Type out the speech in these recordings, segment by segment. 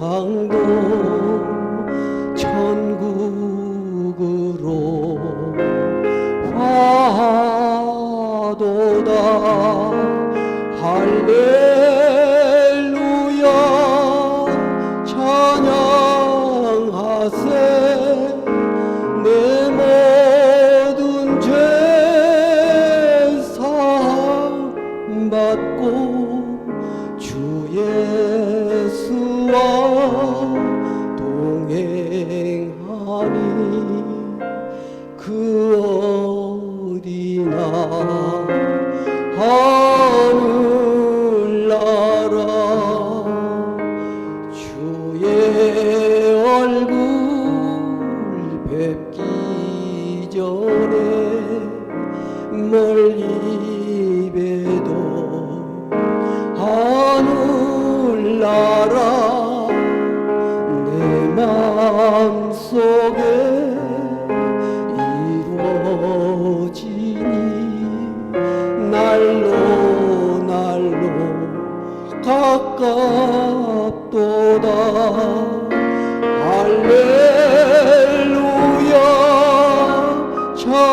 세상도 천국으로 화도다. 할렐루야 찬양하세. 내 모든 죄 사함 받고 주 예수와 동행하니 그 어디나 하늘나라. 주의 얼굴 뵙기 전에 멀리 봬도 하늘나라 내 마음속에 이루어지니 날로 날로 가깝도다. 할렐루야 찬양하세.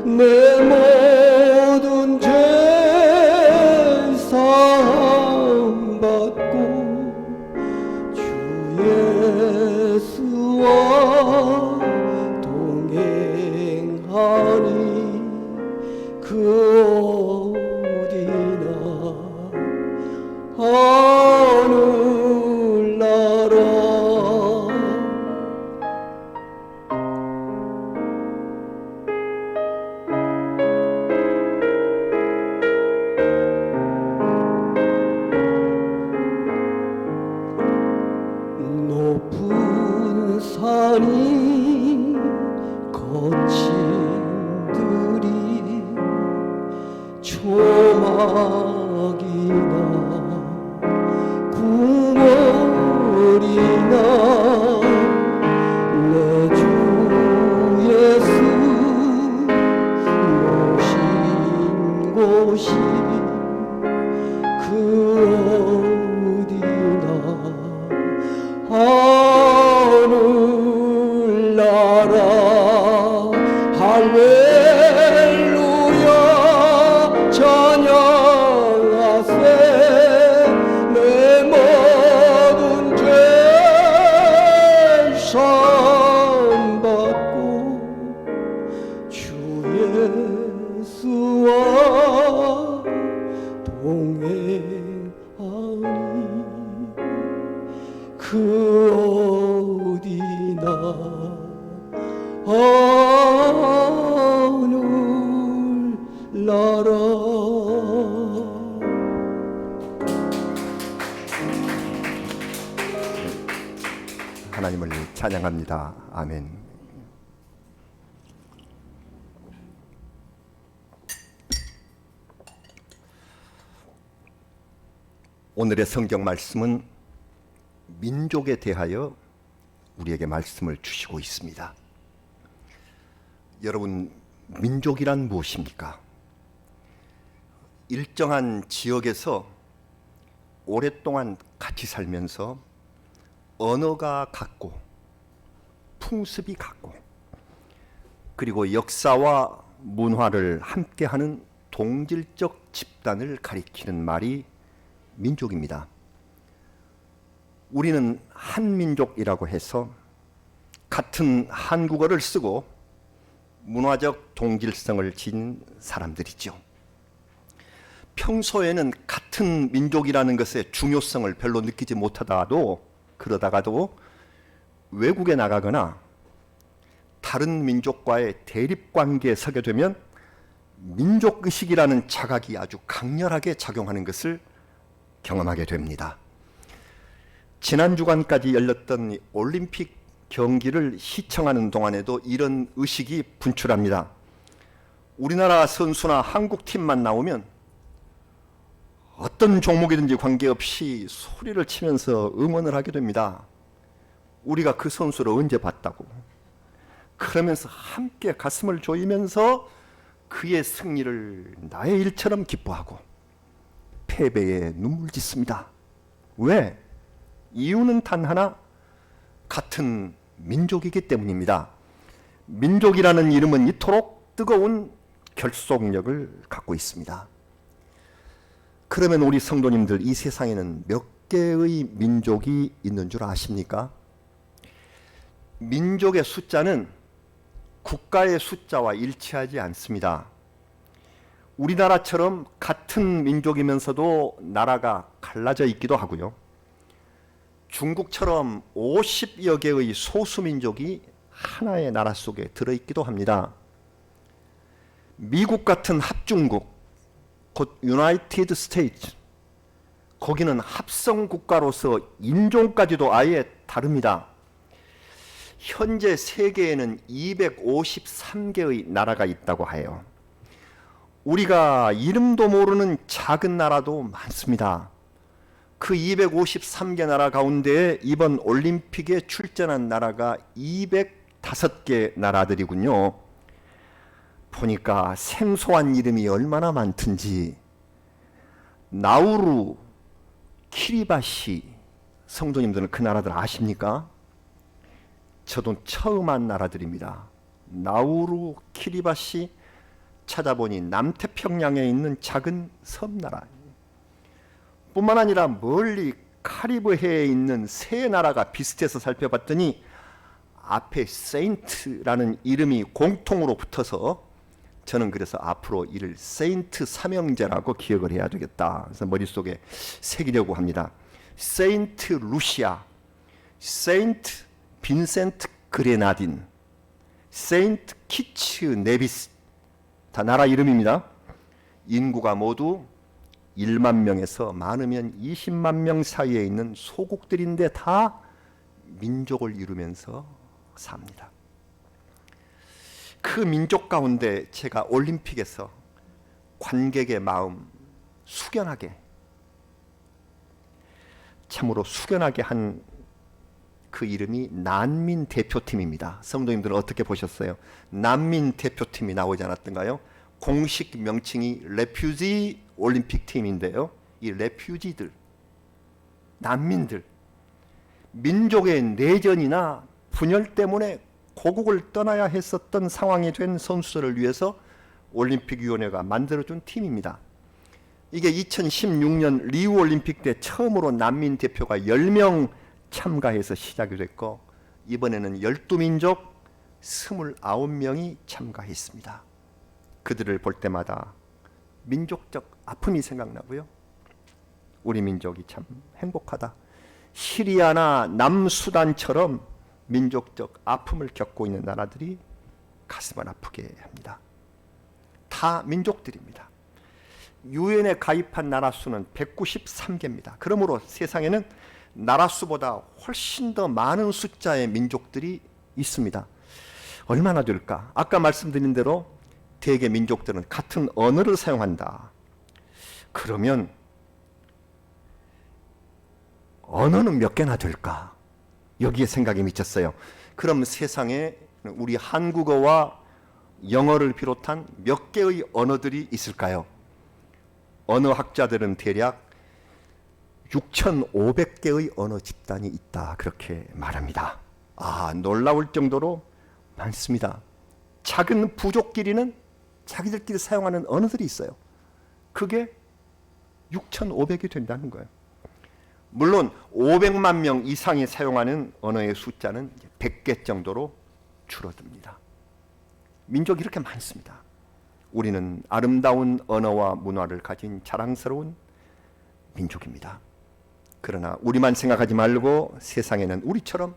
내 모든 죄 사함 받고 주 예수와 동행하니 그 어디나 하늘나라. 높은 산이 거친 들이 초막이나 구멍이나 내 주 예수 모신 곳이 그 어디나 하늘나라. 할렐루야 찬양하세. 내 모든 죄 사함 받고 주 예수와 동행하니 그 어디나 하늘나라. 하나님을 찬양합니다. 아멘. 오늘의 성경 말씀은 민족에 대하여 우리에게 말씀을 주시고 있습니다. 여러분, 민족이란 무엇입니까? 일정한 지역에서 오랫동안 같이 살면서 언어가 같고 풍습이 같고 그리고 역사와 문화를 함께하는 동질적 집단을 가리키는 말이 민족입니다. 우리는 한민족이라고 해서 같은 한국어를 쓰고 문화적 동질성을 지닌 사람들이죠. 평소에는 같은 민족이라는 것의 중요성을 별로 느끼지 못하다가도 그러다가도 외국에 나가거나 다른 민족과의 대립관계에 서게 되면 민족의식이라는 자각이 아주 강렬하게 작용하는 것을 경험하게 됩니다. 지난 주간까지 열렸던 올림픽 경기를 시청하는 동안에도 이런 의식이 분출합니다. 우리나라 선수나 한국팀만 나오면 어떤 종목이든지 관계없이 소리를 치면서 응원을 하게 됩니다. 우리가 그 선수를 언제 봤다고. 그러면서 함께 가슴을 조이면서 그의 승리를 나의 일처럼 기뻐하고 패배에 눈물 짓습니다. 왜? 이유는 단 하나, 같은 민족이기 때문입니다. 민족이라는 이름은 이토록 뜨거운 결속력을 갖고 있습니다. 그러면 우리 성도님들, 이 세상에는 몇 개의 민족이 있는 줄 아십니까? 민족의 숫자는 국가의 숫자와 일치하지 않습니다. 우리나라처럼 같은 민족이면서도 나라가 갈라져 있기도 하고요. 중국처럼 50여 개의 소수민족이 하나의 나라 속에 들어있기도 합니다. 미국 같은 합중국, 곧 유나이티드 스테이츠, 거기는 합성 국가로서 인종까지도 아예 다릅니다. 현재 세계에는 253개의 나라가 있다고 해요. 우리가 이름도 모르는 작은 나라도 많습니다. 그 253개 나라 가운데 이번 올림픽에 출전한 나라가 205개 나라들이군요. 보니까 생소한 이름이 얼마나 많든지. 나우루, 키리바시, 성도님들은 그 나라들 아십니까? 저도 처음 한 나라들입니다. 나우루, 키리바시, 찾아보니 남태평양에 있는 작은 섬나라. 뿐만 아니라 멀리 카리브해에 있는 세 나라가 비슷해서 살펴봤더니 앞에 세인트라는 이름이 공통으로 붙어서 저는 그래서 앞으로 이를 세인트 삼형제라고 기억을 해야 되겠다. 그래서 머릿속에 새기려고 합니다. 세인트 루시아, 세인트 빈센트 그레나딘, 세인트 키츠 네비스, 다 나라 이름입니다. 인구가 모두 1만 명에서 많으면 20만 명 사이에 있는 소국들인데 다 민족을 이루면서 삽니다. 그 민족 가운데 제가 올림픽에서 관객의 마음 숙연하게, 참으로 숙연하게 한 그 이름이 난민 대표팀입니다. 성도님들은 어떻게 보셨어요? 난민 대표팀이 나오지 않았던가요? 공식 명칭이 레퓨지 올림픽 팀인데요. 이 레퓨지들, 난민들, 민족의 내전이나 분열 때문에 고국을 떠나야 했었던 상황이 된 선수들을 위해서 올림픽위원회가 만들어준 팀입니다. 이게 2016년 리우 올림픽 때 처음으로 난민 대표가 10명 참가해서 시작이 됐고, 이번에는 12민족 29명이 참가했습니다. 그들을 볼 때마다 민족적 아픔이 생각나고요. 우리 민족이 참 행복하다. 시리아나 남수단처럼 민족적 아픔을 겪고 있는 나라들이 가슴을 아프게 합니다. 다 민족들입니다. 유엔에 가입한 나라 수는 193개입니다. 그러므로 세상에는 나라 수보다 훨씬 더 많은 숫자의 민족들이 있습니다. 얼마나 될까? 아까 말씀드린 대로 대개 민족들은 같은 언어를 사용한다. 그러면 언어는 몇 개나 될까? 여기에 생각이 미쳤어요. 그럼 세상에 우리 한국어와 영어를 비롯한 몇 개의 언어들이 있을까요? 언어학자들은 대략 6,500개의 언어 집단이 있다, 그렇게 말합니다. 놀라울 정도로 많습니다. 작은 부족끼리는 자기들끼리 사용하는 언어들이 있어요. 그게 6,500이 된다는 거예요. 물론 500만 명 이상이 사용하는 언어의 숫자는 100개 정도로 줄어듭니다. 민족이 이렇게 많습니다. 우리는 아름다운 언어와 문화를 가진 자랑스러운 민족입니다. 그러나 우리만 생각하지 말고 세상에는 우리처럼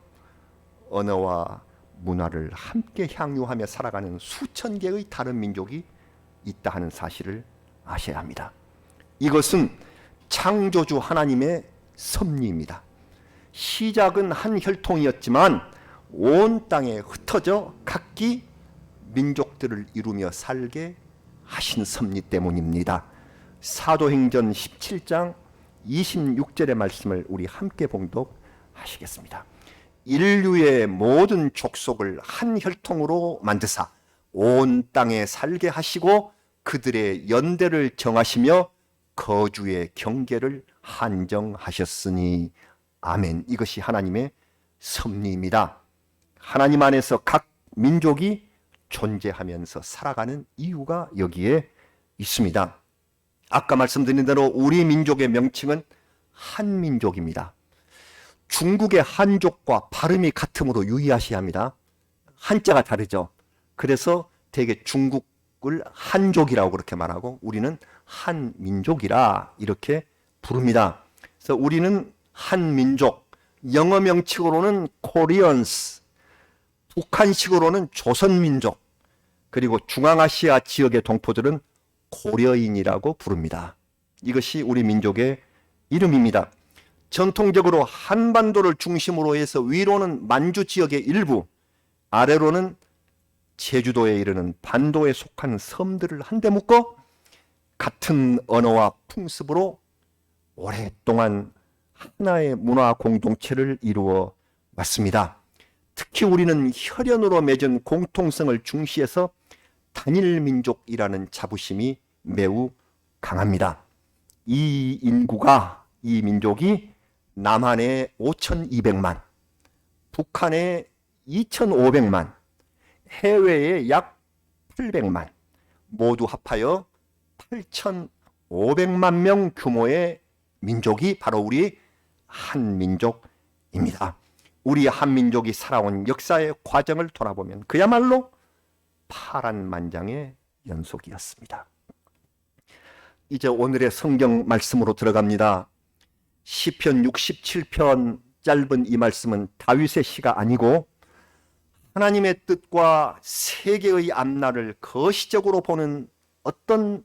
언어와 문화를 함께 향유하며 살아가는 수천 개의 다른 민족이 있다 하는 사실을 아셔야 합니다. 이것은 창조주 하나님의 섭리입니다. 시작은 한 혈통이었지만 온 땅에 흩어져 각기 민족들을 이루며 살게 하신 섭리 때문입니다. 사도행전 17장 26절의 말씀을 우리 함께 봉독하시겠습니다. 인류의 모든 족속을 한 혈통으로 만드사 온 땅에 살게 하시고 그들의 연대를 정하시며 거주의 경계를 한정하셨으니 아멘. 이것이 하나님의 섭리입니다. 하나님 안에서 각 민족이 존재하면서 살아가는 이유가 여기에 있습니다. 아까 말씀드린 대로 우리 민족의 명칭은 한민족입니다. 중국의 한족과 발음이 같으므로 유의하셔야 합니다. 한자가 다르죠. 그래서 되게 중국을 한족이라고 그렇게 말하고 우리는 한민족이라 이렇게 부릅니다. 그래서 우리는 한민족, 영어 명칭으로는 코리언스, 북한식으로는 조선민족, 그리고 중앙아시아 지역의 동포들은 고려인이라고 부릅니다. 이것이 우리 민족의 이름입니다. 전통적으로 한반도를 중심으로 해서 위로는 만주 지역의 일부, 아래로는 제주도에 이르는 반도에 속한 섬들을 한데 묶어 같은 언어와 풍습으로 오랫동안 하나의 문화 공동체를 이루어 왔습니다. 특히 우리는 혈연으로 맺은 공통성을 중시해서 단일 민족이라는 자부심이 매우 강합니다. 이 인구가, 이 민족이 남한에 5,200만, 북한에 2,500만, 해외에 약 800만, 모두 합하여 8,500만 명 규모의 민족이 바로 우리 한민족입니다. 우리 한민족이 살아온 역사의 과정을 돌아보면 그야말로 파란만장의 연속이었습니다. 이제 오늘의 성경 말씀으로 들어갑니다. 시편 67편 짧은 이 말씀은 다윗의 시가 아니고 하나님의 뜻과 세계의 앞날을 거시적으로 보는 어떤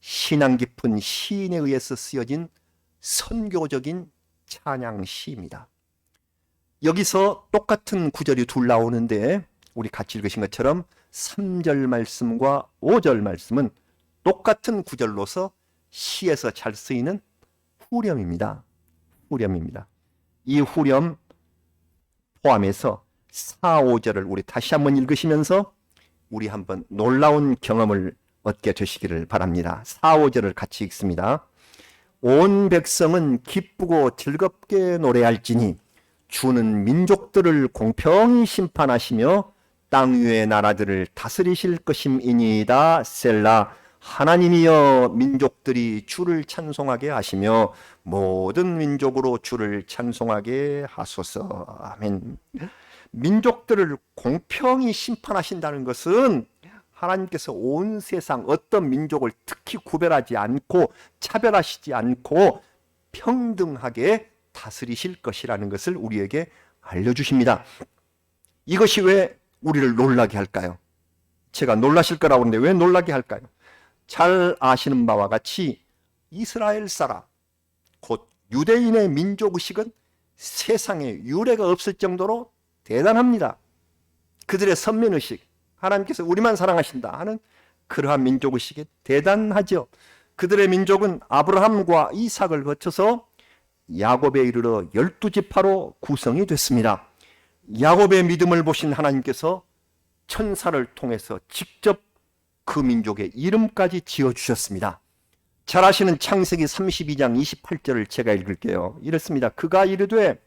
신앙 깊은 시인에 의해서 쓰여진 선교적인 찬양 시입니다. 여기서 똑같은 구절이 둘 나오는데 우리 같이 읽으신 것처럼 3절 말씀과 5절 말씀은 똑같은 구절로서 시에서 잘 쓰이는 후렴입니다. 후렴입니다. 이 후렴 포함해서 4, 5절을 우리 다시 한번 읽으시면서 우리 한번 놀라운 경험을 얻게 되시기를 바랍니다. 4, 5절을 같이 읽습니다. 온 백성은 기쁘고 즐겁게 노래할지니 주는 민족들을 공평히 심판하시며 땅 위의 나라들을 다스리실 것임이니이다. 셀라. 하나님이여 민족들이 주를 찬송하게 하시며 모든 민족으로 주를 찬송하게 하소서. 아멘. 민족들을 공평히 심판하신다는 것은 하나님께서 온 세상 어떤 민족을 특히 구별하지 않고 차별하시지 않고 평등하게 다스리실 것이라는 것을 우리에게 알려주십니다. 이것이 왜 우리를 놀라게 할까요? 제가 놀라실 거라고 하는데 왜 놀라게 할까요? 잘 아시는 바와 같이 이스라엘 사람, 곧 유대인의 민족의식은 세상에 유례가 없을 정도로 대단합니다. 그들의 선민의식, 하나님께서 우리만 사랑하신다 하는 그러한 민족의식이 대단하죠. 그들의 민족은 아브라함과 이삭을 거쳐서 야곱에 이르러 12지파로 구성이 됐습니다. 야곱의 믿음을 보신 하나님께서 천사를 통해서 직접 그 민족의 이름까지 지어주셨습니다. 잘 아시는 창세기 32장 28절을 제가 읽을게요. 이렇습니다. 그가 이르되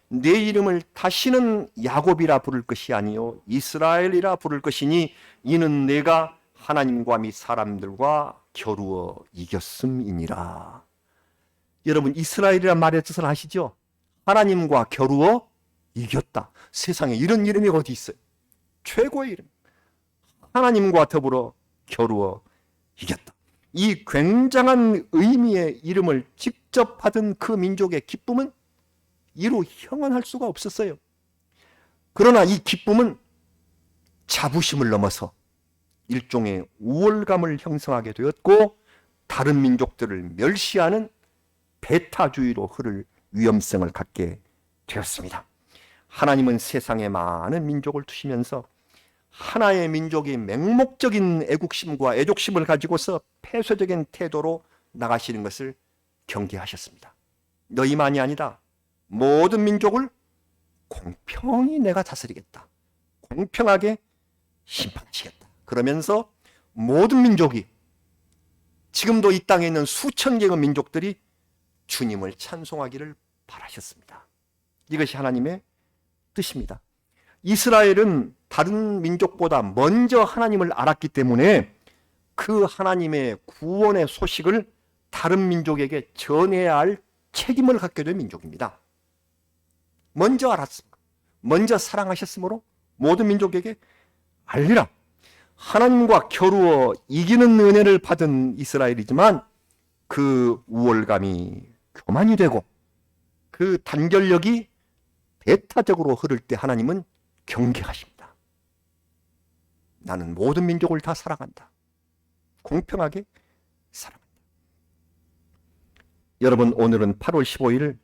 내 이름을 다시는 야곱이라 부를 것이 아니요 이스라엘이라 부를 것이니 이는 내가 하나님과 및 사람들과 겨루어 이겼음이니라. 여러분 이스라엘이란 말의 뜻을 아시죠? 하나님과 겨루어 이겼다. 세상에 이런 이름이 어디 있어요? 최고의 이름. 하나님과 더불어 겨루어 이겼다. 이 굉장한 의미의 이름을 직접 받은 그 민족의 기쁨은 이루 형언할 수가 없었어요. 그러나 이 기쁨은 자부심을 넘어서 일종의 우월감을 형성하게 되었고 다른 민족들을 멸시하는 배타주의로 흐를 위험성을 갖게 되었습니다. 하나님은 세상에 많은 민족을 두시면서 하나의 민족이 맹목적인 애국심과 애족심을 가지고서 폐쇄적인 태도로 나가시는 것을 경계하셨습니다. 너희만이 아니다. 모든 민족을 공평히 내가 다스리겠다. 공평하게 심판하시겠다. 그러면서 모든 민족이 지금도 이 땅에 있는 수천 개의 민족들이 주님을 찬송하기를 바라셨습니다. 이것이 하나님의 뜻입니다. 이스라엘은 다른 민족보다 먼저 하나님을 알았기 때문에 그 하나님의 구원의 소식을 다른 민족에게 전해야 할 책임을 갖게 된 민족입니다. 먼저 알았습니다. 먼저 사랑하셨으므로 모든 민족에게 알리라. 하나님과 겨루어 이기는 은혜를 받은 이스라엘이지만 그 우월감이 교만이 되고 그 단결력이 배타적으로 흐를 때 하나님은 경계하십니다. 나는 모든 민족을 다 사랑한다. 공평하게 사랑한다. 여러분, 오늘은 8월 15일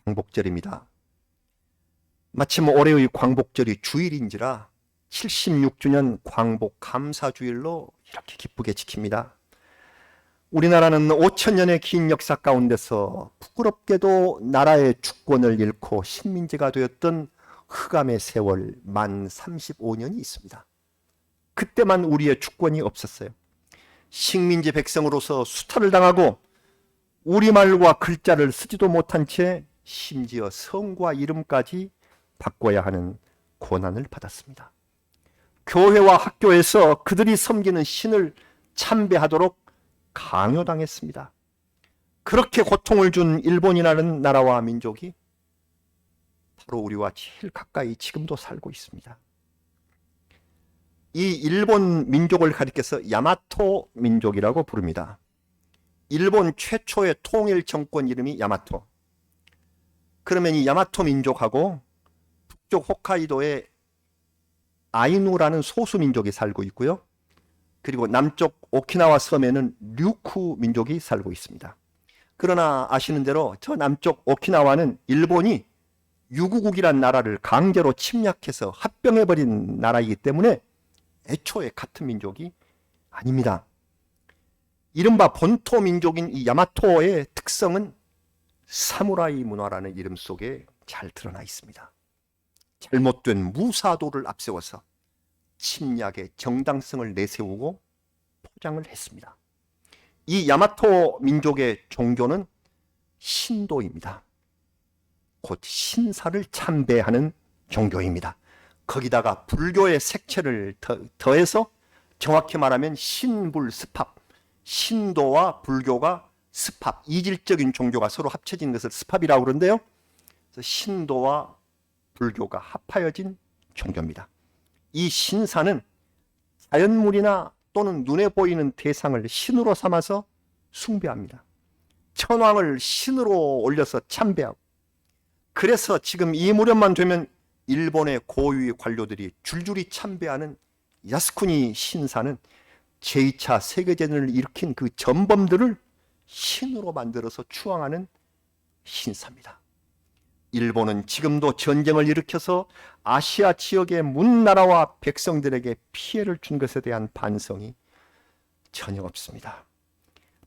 광복절입니다. 마침 올해의 광복절이 주일인지라 76주년 광복 감사주일로 이렇게 기쁘게 지킵니다. 우리나라는 5천년의 긴 역사 가운데서 부끄럽게도 나라의 주권을 잃고 식민지가 되었던 흑암의 세월 만 35년이 있습니다. 그때만 우리의 주권이 없었어요. 식민지 백성으로서 수탈을 당하고 우리말과 글자를 쓰지도 못한 채 심지어 성과 이름까지 바꿔야 하는 고난을 받았습니다. 교회와 학교에서 그들이 섬기는 신을 참배하도록 강요당했습니다. 그렇게 고통을 준 일본이라는 나라와 민족이 바로 우리와 제일 가까이 지금도 살고 있습니다. 이 일본 민족을 가리켜서 야마토 민족이라고 부릅니다. 일본 최초의 통일 정권 이름이 야마토. 그러면 이 야마토 민족하고 북쪽 홋카이도에 아이누라는 소수 민족이 살고 있고요. 그리고 남쪽 오키나와 섬에는 류쿠 민족이 살고 있습니다. 그러나 아시는 대로 저 남쪽 오키나와는 일본이 유구국이란 나라를 강제로 침략해서 합병해버린 나라이기 때문에 애초에 같은 민족이 아닙니다. 이른바 본토 민족인 이 야마토의 특성은 사무라이 문화라는 이름 속에 잘 드러나 있습니다. 잘못된 무사도를 앞세워서 침략의 정당성을 내세우고 포장을 했습니다. 이 야마토 민족의 종교는 신도입니다. 곧 신사를 참배하는 종교입니다. 거기다가 불교의 색채를 더해서 정확히 말하면 신불스팝, 신도와 불교가 스팝, 이질적인 종교가 서로 합쳐진 것을 스팝이라고 그러는데요. 그래서 신도와 불교가 합하여진 종교입니다. 이 신사는 자연물이나 또는 눈에 보이는 대상을 신으로 삼아서 숭배합니다. 천왕을 신으로 올려서 참배하고, 그래서 지금 이 무렵만 되면 일본의 고위 관료들이 줄줄이 참배하는 야스쿠니 신사는 제2차 세계대전을 일으킨 그 전범들을 신으로 만들어서 추앙하는 신사입니다. 일본은 지금도 전쟁을 일으켜서 아시아 지역의 문나라와 백성들에게 피해를 준 것에 대한 반성이 전혀 없습니다.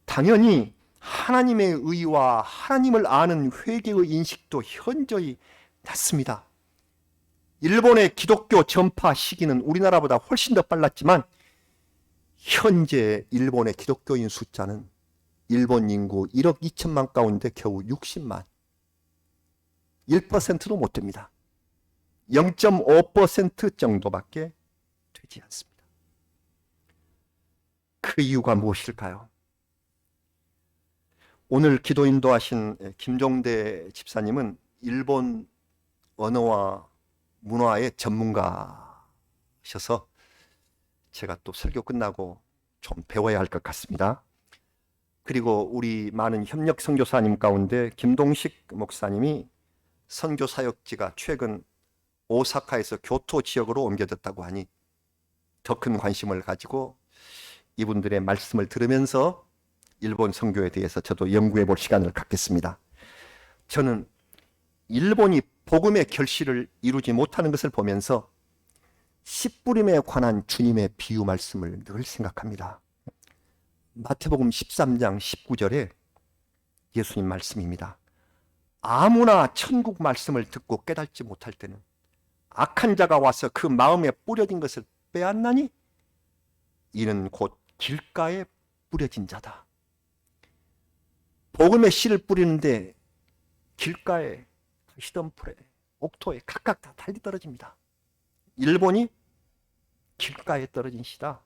당연히 하나님의 의와 하나님을 아는 회개의 인식도 현저히 낮습니다. 일본의 기독교 전파 시기는 우리나라보다 훨씬 더 빨랐지만 현재 일본의 기독교인 숫자는 일본 인구 1억 2천만 가운데 겨우 60만, 1%도 못 됩니다. 0.5% 정도밖에 되지 않습니다. 그 이유가 무엇일까요? 오늘 기도 인도하신 김종대 집사님은 일본 언어와 문화의 전문가셔서 제가 또 설교 끝나고 좀 배워야 할 것 같습니다. 그리고 우리 많은 협력 선교사님 가운데 김동식 목사님이 선교 사역지가 최근 오사카에서 교토 지역으로 옮겨졌다고 하니 더 큰 관심을 가지고 이분들의 말씀을 들으면서 일본 선교에 대해서 저도 연구해 볼 시간을 갖겠습니다. 저는 일본이 복음의 결실을 이루지 못하는 것을 보면서 씨뿌림에 관한 주님의 비유 말씀을 늘 생각합니다. 마태복음 13장 19절에 예수님 말씀입니다. 아무나 천국 말씀을 듣고 깨닫지 못할 때는 악한 자가 와서 그 마음에 뿌려진 것을 빼앗나니 이는 곧 길가에 뿌려진 자다. 복음의 씨를 뿌리는데 길가에, 시덤풀에, 옥토에 각각 다 달리 떨어집니다. 일본이 길가에 떨어진 씨다.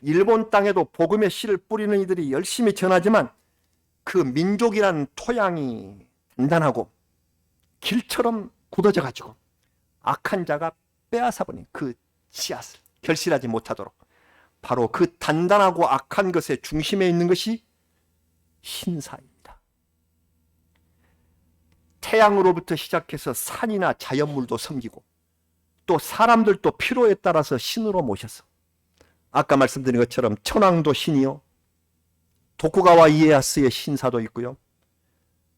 일본 땅에도 복음의 씨를 뿌리는 이들이 열심히 전하지만 그 민족이란 토양이 단단하고 길처럼 굳어져 가지고 악한 자가 빼앗아버린 그 씨앗을 결실하지 못하도록 바로 그 단단하고 악한 것의 중심에 있는 것이 신사입니다. 태양으로부터 시작해서 산이나 자연물도 섬기고 또 사람들도 필요에 따라서 신으로 모셔서 아까 말씀드린 것처럼 천황도 신이요, 도쿠가와 이에야스의 신사도 있고요,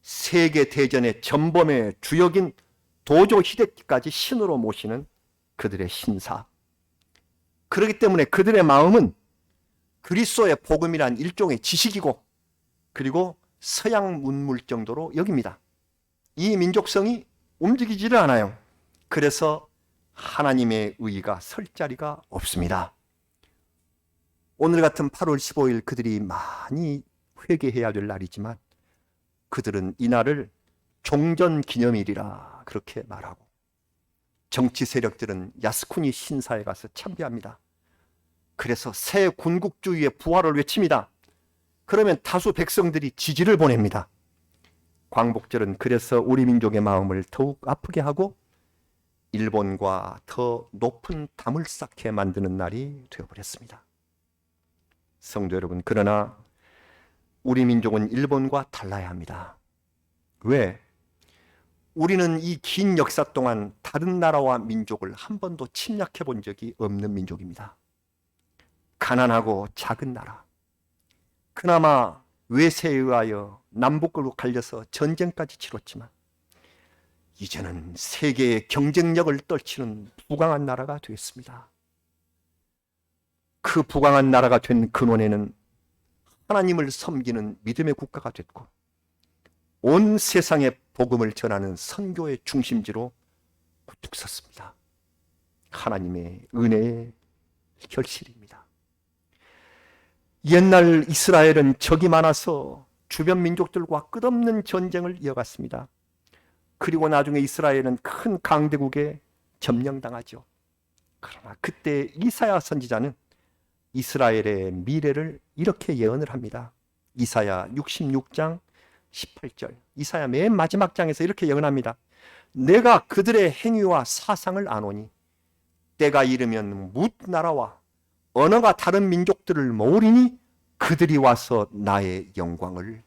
세계 대전의 전범의 주역인 도조 히데키까지 신으로 모시는 그들의 신사. 그렇기 때문에 그들의 마음은 그리스도의 복음이란 일종의 지식이고 그리고 서양 문물 정도로 여깁니다. 이 민족성이 움직이지를 않아요. 그래서 하나님의 의가 설 자리가 없습니다. 오늘 같은 8월 15일 그들이 많이 회개해야 될 날이지만 그들은 이날을 종전기념일이라 그렇게 말하고 정치 세력들은 야스쿠니 신사에 가서 참배합니다. 그래서 새 군국주의의 부활을 외칩니다. 그러면 다수 백성들이 지지를 보냅니다. 광복절은 그래서 우리 민족의 마음을 더욱 아프게 하고 일본과 더 높은 담을 쌓게 만드는 날이 되어버렸습니다. 성도 여러분, 그러나 우리 민족은 일본과 달라야 합니다. 왜? 우리는 이 긴 역사 동안 다른 나라와 민족을 한 번도 침략해 본 적이 없는 민족입니다. 가난하고 작은 나라, 그나마 외세에 의하여 남북으로 갈려서 전쟁까지 치렀지만 이제는 세계의 경쟁력을 떨치는 부강한 나라가 되었습니다. 그 부강한 나라가 된 근원에는 하나님을 섬기는 믿음의 국가가 됐고 온 세상에 복음을 전하는 선교의 중심지로 우뚝 섰습니다. 하나님의 은혜의 결실입니다. 옛날 이스라엘은 적이 많아서 주변 민족들과 끝없는 전쟁을 이어갔습니다. 그리고 나중에 이스라엘은 큰 강대국에 점령당하죠. 그러나 그때 이사야 선지자는 이스라엘의 미래를 이렇게 예언을 합니다. 이사야 66장 18절, 이사야 맨 마지막 장에서 이렇게 예언합니다. 내가 그들의 행위와 사상을 아노니 때가 이르면 뭇 나라와 언어가 다른 민족들을 모으리니 그들이 와서 나의 영광을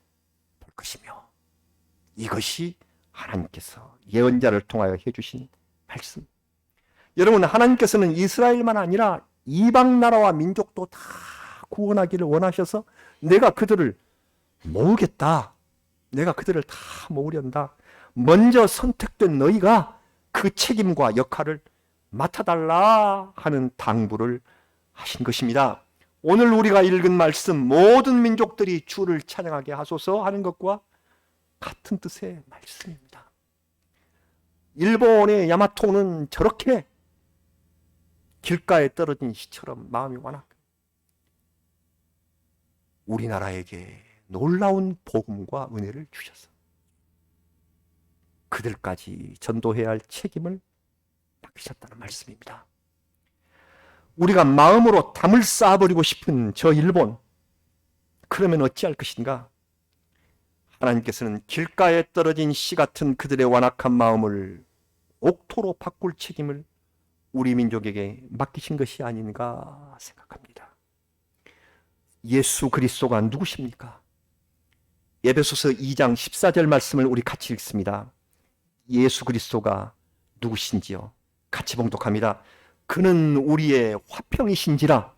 볼 것이며. 이것이 하나님께서 예언자를 통하여 해주신 말씀. 여러분, 하나님께서는 이스라엘만 아니라 이방 나라와 민족도 다 구원하기를 원하셔서 내가 그들을 모으겠다, 내가 그들을 다 모으련다, 먼저 선택된 너희가 그 책임과 역할을 맡아달라 하는 당부를 하신 것입니다. 오늘 우리가 읽은 말씀, 모든 민족들이 주를 찬양하게 하소서 하는 것과 같은 뜻의 말씀입니다. 일본의 야마토는 저렇게 길가에 떨어진 시처럼 마음이 완악해 우리나라에게 놀라운 복음과 은혜를 주셔서 그들까지 전도해야 할 책임을 맡기셨다는 말씀입니다. 우리가 마음으로 담을 쌓아버리고 싶은 저 일본, 그러면 어찌할 것인가? 하나님께서는 길가에 떨어진 씨 같은 그들의 완악한 마음을 옥토로 바꿀 책임을 우리 민족에게 맡기신 것이 아닌가 생각합니다. 예수 그리스도가 누구십니까? 에베소서 2장 14절 말씀을 우리 같이 읽습니다. 예수 그리스도가 누구신지요? 같이 봉독합니다. 그는 우리의 화평이신지라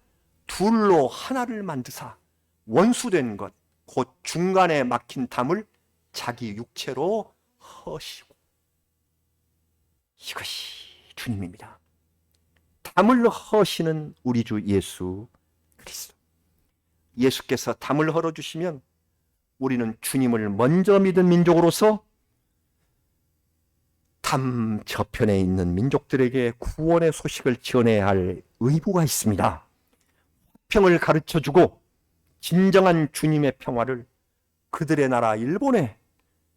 둘로 하나를 만드사 원수된 것 곧 중간에 막힌 담을 자기 육체로 허시고. 이것이 주님입니다. 담을 허시는 우리 주 예수 그리스도. 예수께서 담을 헐어주시면 우리는 주님을 먼저 믿은 민족으로서 담 저편에 있는 민족들에게 구원의 소식을 전해야 할 의무가 있습니다. 화평을 가르쳐주고 진정한 주님의 평화를 그들의 나라 일본에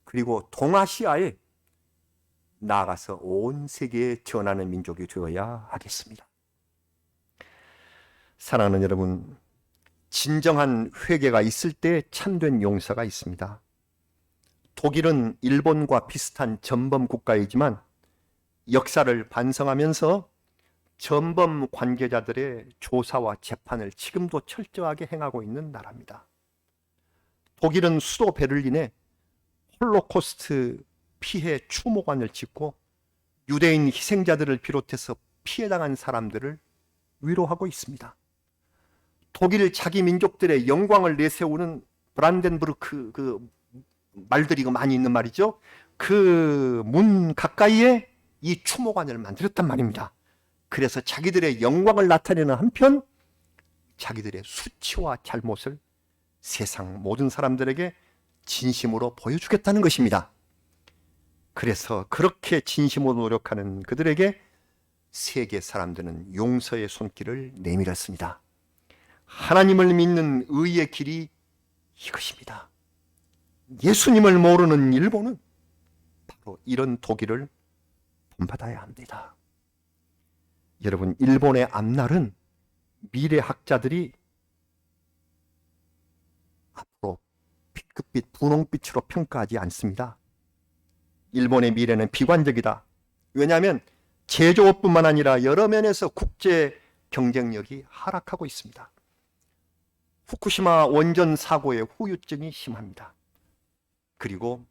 그리고 동아시아에 나아가서 온 세계에 전하는 민족이 되어야 하겠습니다. 사랑하는 여러분, 진정한 회개가 있을 때 참된 용서가 있습니다. 독일은 일본과 비슷한 전범 국가이지만 역사를 반성하면서 전범 관계자들의 조사와 재판을 지금도 철저하게 행하고 있는 나라입니다. 독일은 수도 베를린에 홀로코스트 피해 추모관을 짓고 유대인 희생자들을 비롯해서 피해당한 사람들을 위로하고 있습니다. 독일 자기 민족들의 영광을 내세우는 브란덴부르크 그 말들이 많이 있는 말이죠. 그 문 가까이에 이 추모관을 만들었단 말입니다. 그래서 자기들의 영광을 나타내는 한편 자기들의 수치와 잘못을 세상 모든 사람들에게 진심으로 보여주겠다는 것입니다. 그래서 그렇게 진심으로 노력하는 그들에게 세계 사람들은 용서의 손길을 내밀었습니다. 하나님을 믿는 의의 길이 이것입니다. 예수님을 모르는 일본은 바로 이런 독일을 본받아야 합니다. 여러분, 일본의 앞날은 미래학자들이 앞으로 B급빛, 분홍빛으로 평가하지 않습니다. 일본의 미래는 비관적이다. 왜냐하면 제조업뿐만 아니라 여러 면에서 국제 경쟁력이 하락하고 있습니다. 후쿠시마 원전 사고의 후유증이 심합니다. 그리고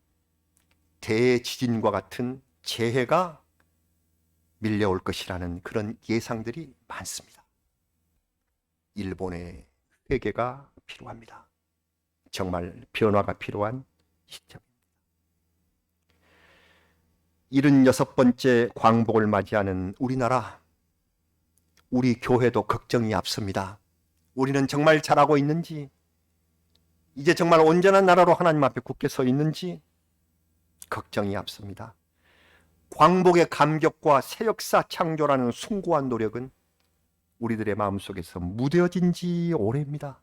대지진과 같은 재해가 밀려올 것이라는 그런 예상들이 많습니다. 일본의 회개가 필요합니다. 정말 변화가 필요한 시점입니다. 76번째 광복을 맞이하는 우리나라, 우리 교회도 걱정이 앞섭니다. 우리는 정말 잘하고 있는지, 이제 정말 온전한 나라로 하나님 앞에 굳게 서 있는지 걱정이 앞섭니다. 광복의 감격과 새 역사 창조라는 숭고한 노력은 우리들의 마음속에서 무뎌진 지 오래입니다.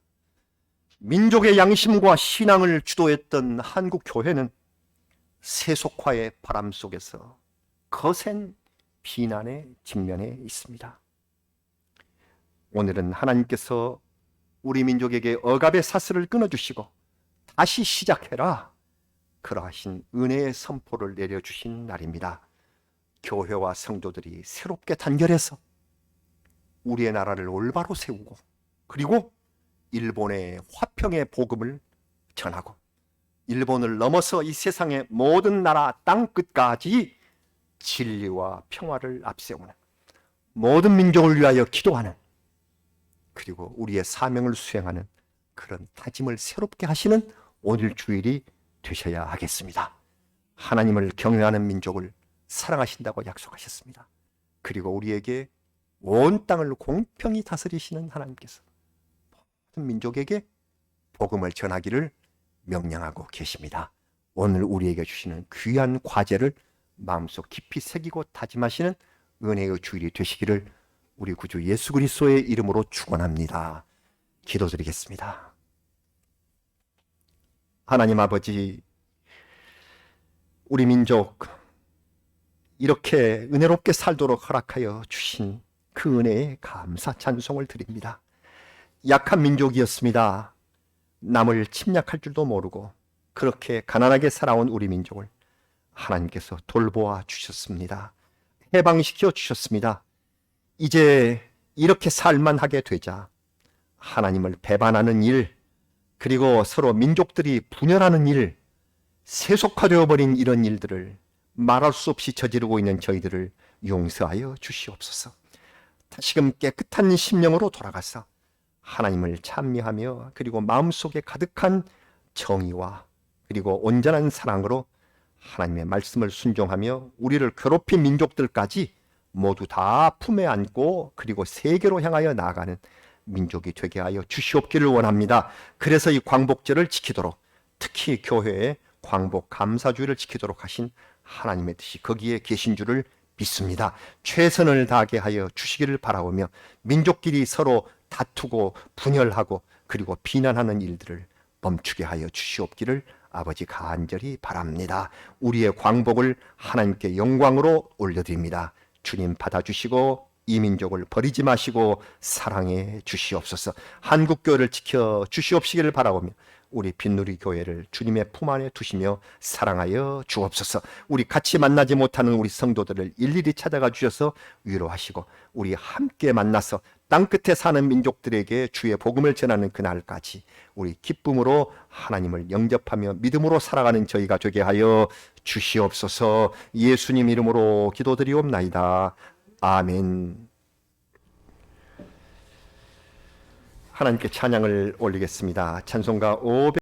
민족의 양심과 신앙을 주도했던 한국 교회는 세속화의 바람 속에서 거센 비난에 직면해 있습니다. 오늘은 하나님께서 우리 민족에게 억압의 사슬을 끊어주시고 다시 시작해라, 그러하신 은혜의 선포를 내려주신 날입니다. 교회와 성도들이 새롭게 단결해서 우리의 나라를 올바로 세우고, 그리고 일본의 화평의 복음을 전하고, 일본을 넘어서 이 세상의 모든 나라 땅끝까지 진리와 평화를 앞세우는, 모든 민족을 위하여 기도하는, 그리고 우리의 사명을 수행하는 그런 다짐을 새롭게 하시는 오늘 주일이 되셔야 하겠습니다. 하나님을 경외하는 민족을 사랑하신다고 약속하셨습니다. 그리고 우리에게 온 땅을 공평히 다스리시는 하나님께서 모든 민족에게 복음을 전하기를 명령하고 계십니다. 오늘 우리에게 주시는 귀한 과제를 마음속 깊이 새기고 다짐하시는 은혜의 주일이 되시기를 우리 구주 예수 그리스도의 이름으로 축원합니다. 기도드리겠습니다. 하나님 아버지, 우리 민족 이렇게 은혜롭게 살도록 허락하여 주신 그 은혜에 감사 찬송을 드립니다. 약한 민족이었습니다. 남을 침략할 줄도 모르고 그렇게 가난하게 살아온 우리 민족을 하나님께서 돌보아 주셨습니다. 해방시켜 주셨습니다. 이제 이렇게 살만하게 되자 하나님을 배반하는 일, 그리고 서로 민족들이 분열하는 일, 세속화되어 버린 이런 일들을 말할 수 없이 저지르고 있는 저희들을 용서하여 주시옵소서. 다시금 깨끗한 심령으로 돌아가서 하나님을 찬미하며, 그리고 마음속에 가득한 정의와 그리고 온전한 사랑으로 하나님의 말씀을 순종하며 우리를 괴롭힌 민족들까지 모두 다 품에 안고 그리고 세계로 향하여 나아가는 민족이 되게 하여 주시옵기를 원합니다. 그래서 이 광복절을 지키도록, 특히 교회의 광복 감사주의를 지키도록 하신 하나님의 뜻이 거기에 계신 줄을 믿습니다. 최선을 다하게 하여 주시기를 바라오며, 민족끼리 서로 다투고 분열하고 그리고 비난하는 일들을 멈추게 하여 주시옵기를 아버지 간절히 바랍니다. 우리의 광복을 하나님께 영광으로 올려드립니다. 주님 받아주시고 이 민족을 버리지 마시고 사랑해 주시옵소서. 한국교회를 지켜 주시옵시기를 바라오며 우리 빈누리 교회를 주님의 품 안에 두시며 사랑하여 주옵소서. 우리 같이 만나지 못하는 우리 성도들을 일일이 찾아가 주셔서 위로하시고 우리 함께 만나서 땅끝에 사는 민족들에게 주의 복음을 전하는 그날까지 우리 기쁨으로 하나님을 영접하며 믿음으로 살아가는 저희가 되게 하여 주시옵소서. 예수님 이름으로 기도드리옵나이다. 아멘. 하나님께 찬양을 올리겠습니다. 찬송가 500